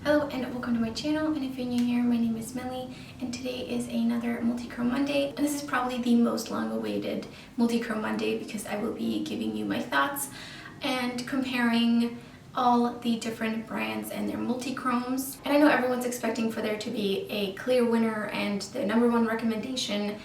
Hello and welcome to my channel, and if you're new here, my name is Millie and today is another Multichrome Monday, and this is probably the most long-awaited Multichrome Monday because I will be giving you my thoughts and comparing all the different brands and their multichromes. And I know everyone's expecting for there to be a clear winner and the #1 recommendation,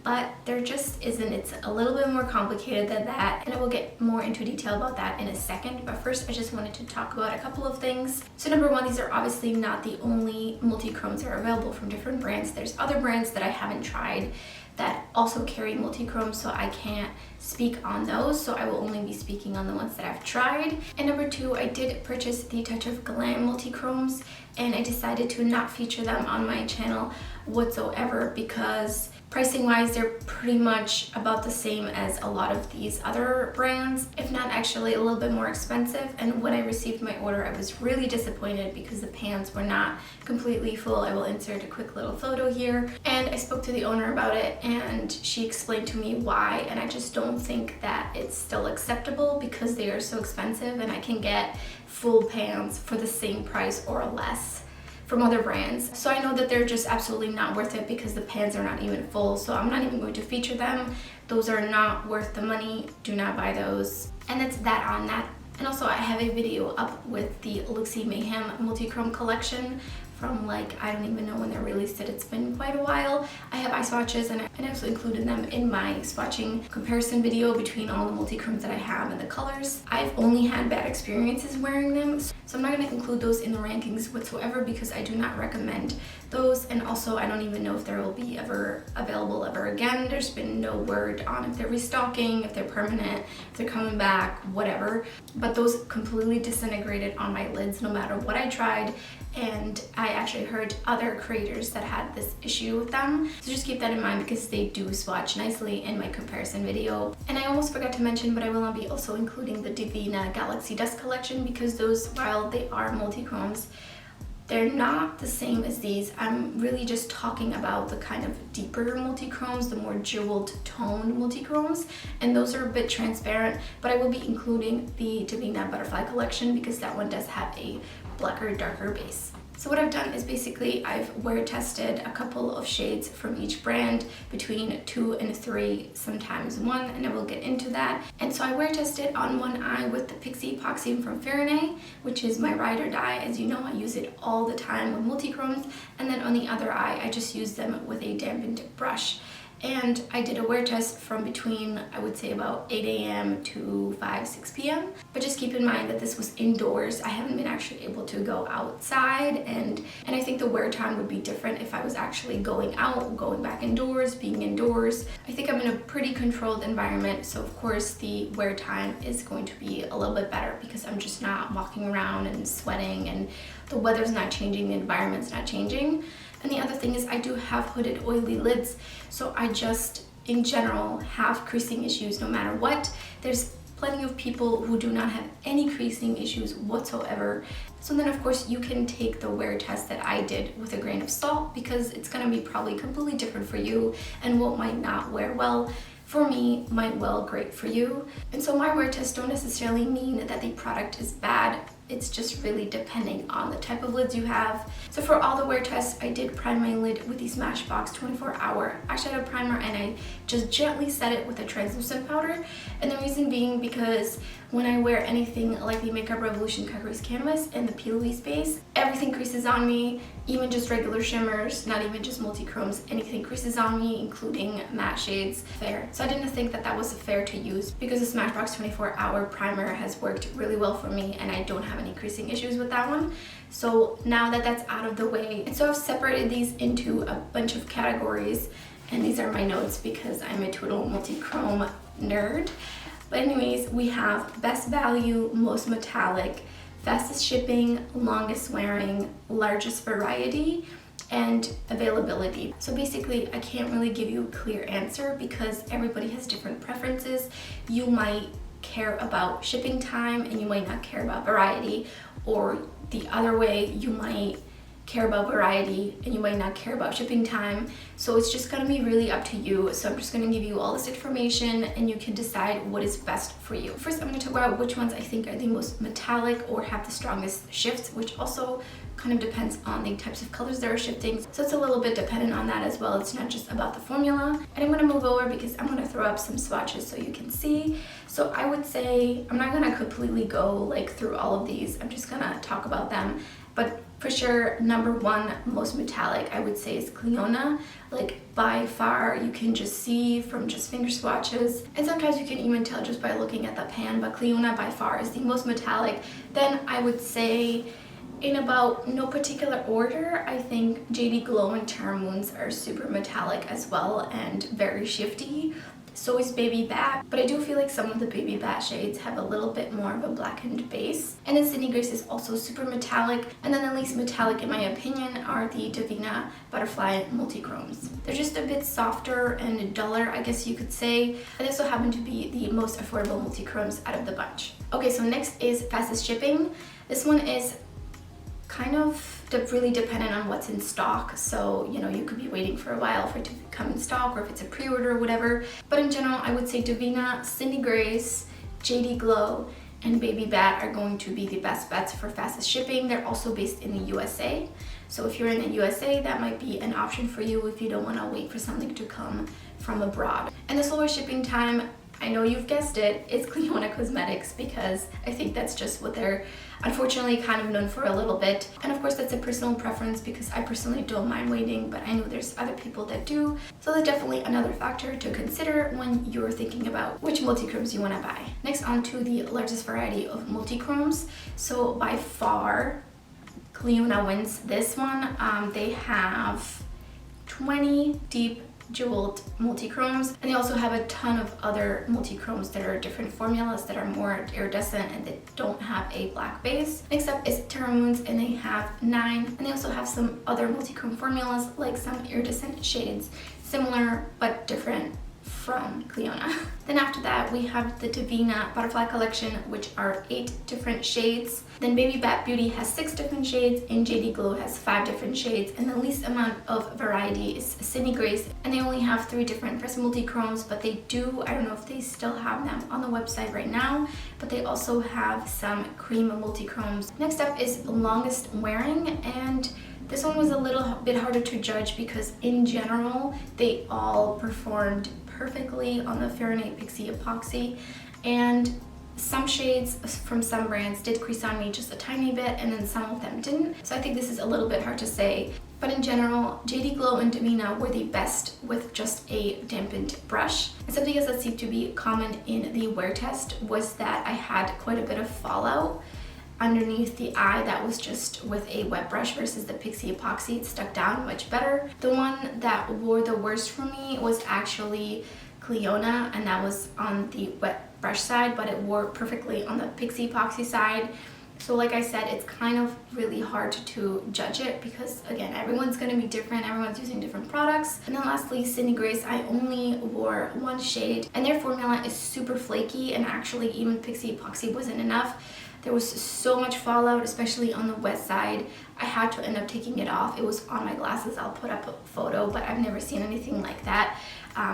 but there just isn't. It's a little bit more complicated than that, and I will get more into detail about that in a second. But first, I just wanted to talk about a couple of things. So #1, these are obviously not the only multichromes that are available from different brands. There's other brands that I haven't tried that also carry multichromes, so I can't speak on those, so I will only be speaking on the ones that I've tried. And #2, I did purchase the Touch of Glam multichromes, and I decided to not feature them on my channel whatsoever because pricing wise they're pretty much about the same as a lot of these other brands, if not actually a little bit more expensive. And when I received my order, I was really disappointed because the pans were not completely full. I will insert a quick little photo here. And I spoke to the owner about it and she explained to me why, and I just don't think that it's still acceptable because they are so expensive, and I can get full pans for the same price or less from other brands. So I know that they're just absolutely not worth it because the pans are not even full, so I'm not even going to feature them. Those are not worth the money. Do not buy those. And that's that on that. And also I have a video up with the Luxie Mayhem Multichrome collection from, like, I don't even know when they released it. It's been quite a while. I have eye swatches and I also included them in my swatching comparison video between all the multichromes that I have and the colors. I've only had bad experiences wearing them, so I'm not going to include those in the rankings whatsoever because I do not recommend those. And also I don't even know if they will be ever available ever again. There's been no word on if they're restocking, if they're permanent, if they're coming back, whatever. But those completely disintegrated on my lids no matter what I tried, and I actually heard other creators that had this issue with them. So just keep that in mind because they do swatch nicely in my comparison video. And I almost forgot to mention, but I will not be also including the Divina Galaxy Dust collection because those, while they are multichromes, they're not the same as these. I'm really just talking about the kind of deeper multichromes, the more jeweled toned multichromes, and those are a bit transparent, but I will be including the Davina Butterfly collection because that one does have a blacker, darker base. So what I've done is basically I've wear tested a couple of shades from each brand, between 2 and 3, sometimes 1, and I will get into that. And so I wear tested on one eye with the Pixie Epoxy from Fahrenheit, which is my ride or die. As you know, I use it all the time with multichromes. And then on the other eye, I just use them with a dampened brush. And I did a wear test from between, I would say, about 8 a.m. to 6 p.m. But just keep in mind that this was indoors. I haven't been actually able to go outside, and I think the wear time would be different if I was actually going out, going back indoors, being indoors. I think I'm in a pretty controlled environment, so of course the wear time is going to be a little bit better because I'm just not walking around and sweating, and the weather's not changing, the environment's not changing. And the other thing is I do have hooded oily lids, so I just in general have creasing issues no matter what. There's plenty of people who do not have any creasing issues whatsoever. So then of course you can take the wear test that I did with a grain of salt because it's going to be probably completely different for you, and what might not wear well for me might well great for you. And so my wear tests don't necessarily mean that the product is bad. It's just really depending on the type of lids you have. So for all the wear tests, I did prime my lid with the Smashbox 24-hour eyeshadow primer, and I just gently set it with a translucent powder. And the reason being because when I wear anything like the Makeup Revolution Cut Crease Canvas and the P. Louise base, everything creases on me, even just regular shimmers, not even just multichromes, anything creases on me, including matte shades. Fair. So I didn't think that that was fair to use because the Smashbox 24-hour primer has worked really well for me, and I don't have any creasing issues with that one. So now that that's out of the way, and so I've separated these into a bunch of categories, and these are my notes because I'm a total multichrome nerd. But anyways, we have best value, most metallic, fastest shipping, longest wearing, largest variety, and availability. So basically I can't really give you a clear answer because everybody has different preferences. You might care about shipping time and you might not care about variety, or the other way, you might care about variety and you might not care about shipping time. So it's just gonna be really up to you. So I'm just gonna give you all this information and you can decide what is best for you. First, I'm gonna talk about which ones I think are the most metallic or have the strongest shifts, which also kind of depends on the types of colors that are shifting. So it's a little bit dependent on that as well. It's not just about the formula. And I'm gonna move over because I'm gonna throw up some swatches so you can see. So I would say, I'm not gonna completely go like through all of these. I'm just gonna talk about them. But for sure, number one most metallic I would say is Clionadh. Like by far, you can just see from just finger swatches, and sometimes you can even tell just by looking at the pan, but Clionadh by far is the most metallic. Then I would say, in about no particular order, I think JD Glow and Terra Moons are super metallic as well and very shifty. So is Baby Bat, but I do feel like some of the Baby Bat shades have a little bit more of a blackened base. And then Sydney Grace is also super metallic. And then the least metallic in my opinion are the Divina Butterfly Multichromes. They're just a bit softer and duller, I guess you could say. And this will happen to be the most affordable multichromes out of the bunch. Okay, so next is fastest shipping. This one is kind of really dependent on what's in stock. So, you know, you could be waiting for a while for it to come in stock, or if it's a pre-order or whatever. But in general, I would say Davina, Sydney Grace, JD Glow, and Baby Bat are going to be the best bets for fastest shipping. They're also based in the USA. So if you're in the USA, that might be an option for you if you don't want to wait for something to come from abroad. And the slower shipping time, I know you've guessed it, it's Clionadh Cosmetics, because I think that's just what they're unfortunately kind of known for a little bit. And of course that's a personal preference because I personally don't mind waiting, but I know there's other people that do. So that's definitely another factor to consider when you're thinking about which multichromes you want to buy. Next, on to the largest variety of multichromes. So by far, Clionadh wins this one. They have 20 deep jeweled multichromes, and they also have a ton of other multichromes that are different formulas that are more iridescent and that don't have a black base. Next up is Terra Moons, and they have 9, and they also have some other multichrome formulas like some iridescent shades, similar but different from Clionadh. Then after that we have the Divina Butterfly Collection, which are 8 different shades. Then Baby Bat Beauty has 6 different shades, and JD Glow has 5 different shades, and the least amount of variety is Sydney Grace, and they only have 3 different pressed multichromes, but they do, I don't know if they still have them on the website right now, but they also have some cream multichromes. Next up is longest wearing, and this one was a little bit harder to judge because in general they all performed perfectly on the Fahrenheit Pixie Epoxy, and some shades from some brands did crease on me just a tiny bit, and then some of them didn't. So I think this is a little bit hard to say. But in general, JD Glow and Divina were the best with just a dampened brush. And something else that seemed to be common in the wear test was that I had quite a bit of fallout underneath the eye that was just with a wet brush versus the Pixie Epoxy. It stuck down much better. The one that wore the worst for me was actually Clionadh, and that was on the wet brush side, but it wore perfectly on the Pixie Epoxy side. So like I said, it's kind of really hard to judge it because again, everyone's going to be different, everyone's using different products. And then lastly, Sydney Grace, I only wore 1 shade, and their formula is super flaky, and actually even Pixie Epoxy wasn't enough. There was so much fallout, especially on the wet side. I had to end up taking it off. It was on my glasses. I'll put up a photo, but I've never seen anything like that.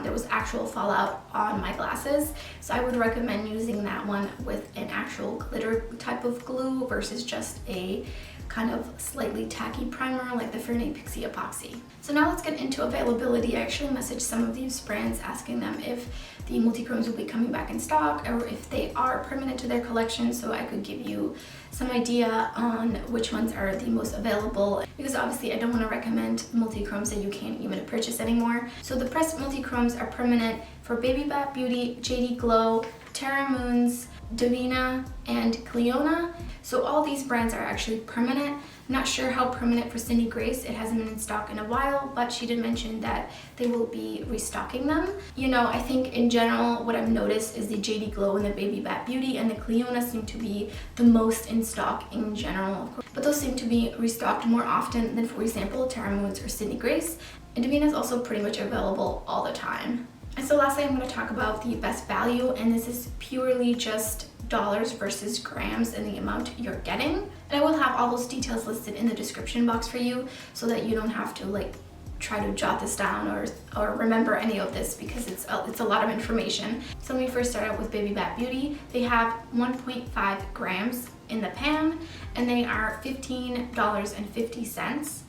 There was actual fallout on my glasses. So I would recommend using that one with an actual glitter type of glue versus just a kind of slightly tacky primer like the Fahrenheit Pixie Epoxy. So now let's get into availability. I actually messaged some of these brands asking them if the multichromes will be coming back in stock or if they are permanent to their collection, so I could give you some idea on which ones are the most available, because obviously I don't want to recommend multichromes that you can't even purchase anymore. So the pressed multichromes are permanent for Baby Bat Beauty, JD Glow, Terra Moons, Davina, and Clionadh. So all these brands are actually permanent. I'm not sure how permanent for Sydney Grace. It hasn't been in stock in a while, but she did mention that they will be restocking them. You know, I think in general what I've noticed is the JD Glow and the Baby Bat Beauty and the Clionadh seem to be the most in stock in general, but those seem to be restocked more often than, for example, Terra Moons or Sydney Grace. And Divina is also pretty much available all the time. And so lastly, I'm going to talk about the best value, and this is purely just dollars versus grams and the amount you're getting. And I will have all those details listed in the description box for you so that you don't have to like try to jot this down or remember any of this, because it's a lot of information. So when we first start out with Baby Bat Beauty, they have 1.5 grams in the pan and they are $15.50.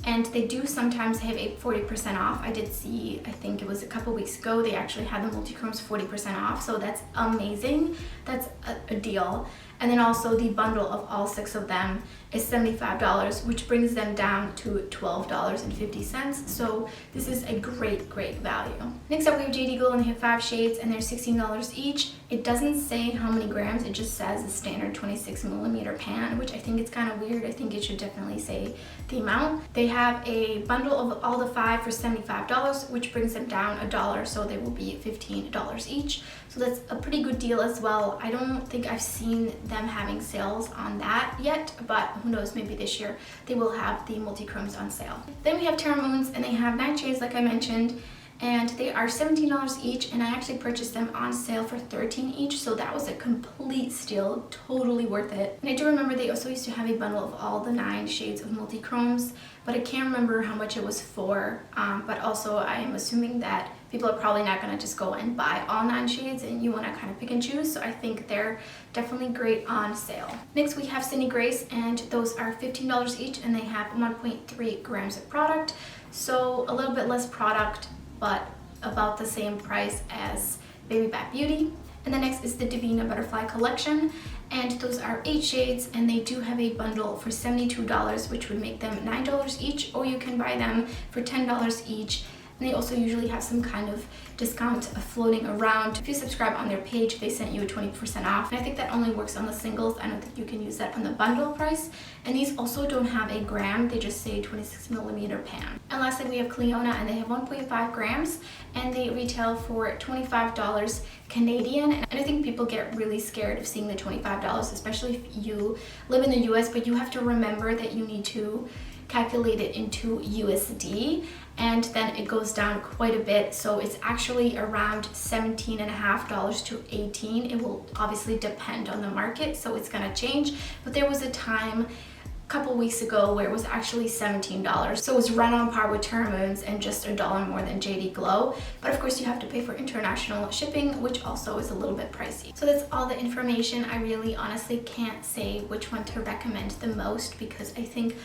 And they do sometimes have a 40% off. I did see, I think it was a couple weeks ago, they actually had the multichromes 40% off, so that's amazing. That's a deal. And then also the bundle of all 6 of them is $75, which brings them down to $12.50. So this is a great value. Next up we have JD Glow, and they have 5 shades and they're $16 each. It doesn't say how many grams, it just says the standard 26mm pan, which I think it's kind of weird. I think it should definitely say the amount. They have a bundle of all the 5 for $75, which brings them down $1, so they will be $15 each. So that's a pretty good deal as well. I don't think I've seen them having sales on that yet, but who knows, maybe this year they will have the multichromes on sale. Then we have Terra Moons, and they have 9 shades like I mentioned, and they are $17 each, and I actually purchased them on sale for $13 each, so that was a complete steal, totally worth it. And I do remember they also used to have a bundle of all the 9 shades of multichromes, but I can't remember how much it was for, but also I am assuming that people are probably not going to just go and buy all 9 shades, and you want to kind of pick and choose, so I think they're definitely great on sale. Next we have Cindy Grace, and those are $15 each, and they have 1.3 grams of product, so a little bit less product, but about the same price as Baby Bat Beauty. And then next is the Divina Butterfly Collection, and those are 8 shades, and they do have a bundle for $72, which would make them $9 each, or you can buy them for $10 each. And they also usually have some kind of discount floating around. If you subscribe on their page, they sent you a 20% off. And I think that only works on the singles. I don't think you can use that on the bundle price. And these also don't have a gram, they just say 26mm pan. And lastly, we have Clionadh, and they have 1.5 grams, and they retail for $25 Canadian. And I think people get really scared of seeing the $25, especially if you live in the US, but you have to remember that you need to calculate it into USD, and then it goes down quite a bit, so it's actually around $17.50 to $18. It will obviously depend on the market, so it's gonna change, but there was a time a couple weeks ago where it was actually $17, so it was right on par with Terra Moons and just $1 more than JD Glow. But of course you have to pay for international shipping, which also is a little bit pricey. So that's all the information. I really honestly can't say which one to recommend the most, because I think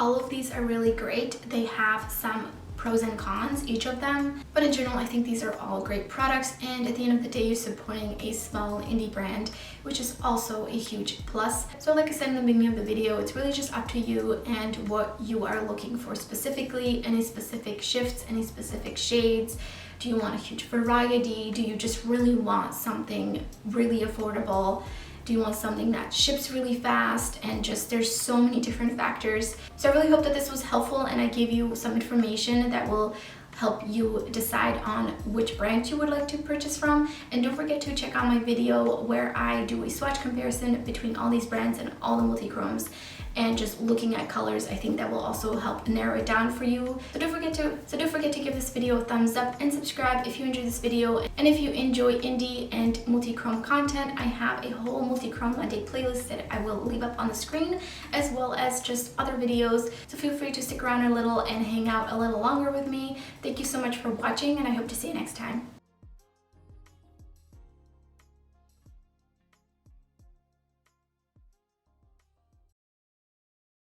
all of these are really great. They have some pros and cons, each of them, but in general I think these are all great products, and at the end of the day you're supporting a small indie brand, which is also a huge plus. So like I said in the beginning of the video, it's really just up to you and what you are looking for specifically, any specific shifts, any specific shades. Do you want a huge variety? Do you just really want something really affordable? Do you want something that ships really fast? And just there's so many different factors. So I really hope that this was helpful and I gave you some information that will help you decide on which brand you would like to purchase from. And don't forget to check out my video where I do a swatch comparison between all these brands and all the multichromes, and just looking at colors. I think that will also help narrow it down for you. So don't forget to give this video a thumbs up and subscribe if you enjoyed this video. And if you enjoy indie and multichrome content, I have a whole Multichrome Monday playlist that I will leave up on the screen, as well as just other videos. So feel free to stick around a little and hang out a little longer with me. Thank you so much for watching, and I hope to see you next time.